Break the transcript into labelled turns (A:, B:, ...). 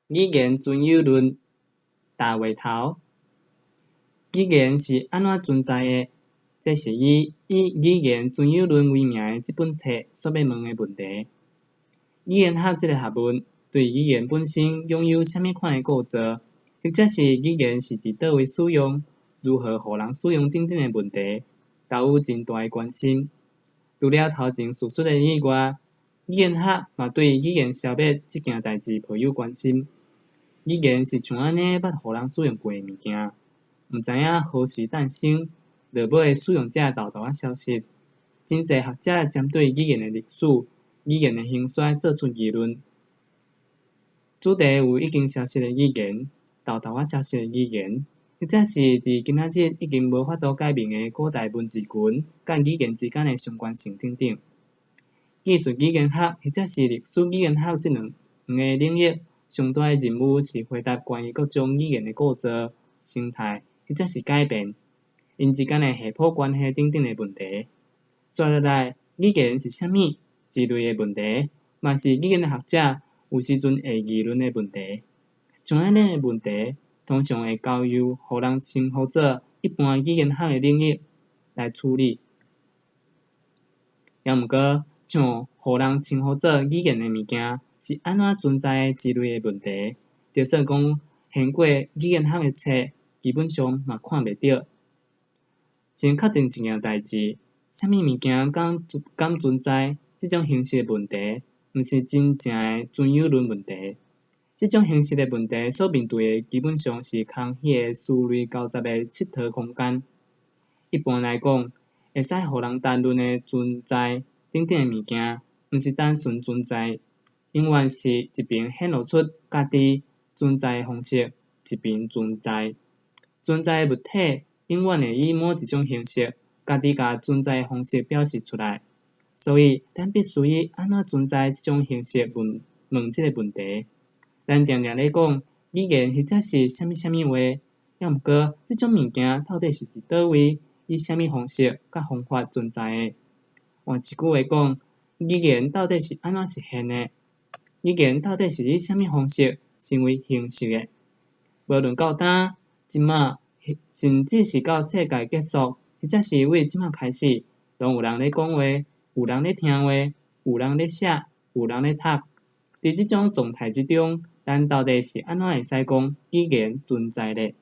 A: 语言存有论大话头。语言是安怎存在的？这是以语言存有论为名的这本册所要问的问题。语言学这个学问对语言本身拥有什么款的构造，或者是语言是伫倒位使用、如何互人使用等等的问题，都有真大的关心。除了头前叙述的以外，语言学嘛对语言消灭这件代志抱有关心。语言是像安尼捌互人使用过的物件，毋知影何时诞生，落尾使用者豆豆消失。真侪学者针对语言的历史、语言的兴衰做出议论。主题有已经消失的语言、豆豆消失的语言，或者是伫今仔日已经无法度解明的古代文字群甲语言之间的相关性等等。技术语言学或者是历史语言学这两个领域，上大的任务是回答关于各种语言的构造、生态或者是改变，因之间的系谱关系等等的问题。说落来，语言是啥物之类的问题，嘛是语言学者有时阵会议论的问题。像安尼的问题，通常会交由互人称呼做一般语言学的领域来处理。也毋过，像互人称呼做语言的物件是安怎存在之类的问题，就算讲现过语言学的册，基本上嘛看袂到。先确定一件代志，啥物物件敢存在这种形式的问题，毋是真正的存有论问题。这种形式的问题所面对的基本上是空虚的思虑交杂的佚佗空间。一般来讲，会使互人谈论的存在等等的物件，毋是单纯存在，永远是一边显露出家己存在的方式，一边存在。存在的物体永远会以某一种形式，家己甲存在的方式表示出来。所以，咱必须以安怎存在这种形式问这个问题。咱常常咧讲语言或者是啥物话，也毋过这种物件到底是伫倒位，以啥物方式甲方法存在的？换一句话讲，语言到底是安怎实现的？语言到底是以啥物方式成为形式的？无论到呾即马，甚至是到世界结束，或者是为即马开始，拢有人咧讲话，有人咧听话，有人咧写，有人咧读。伫即种状态之中，咱到底是安怎会使讲语言存在咧？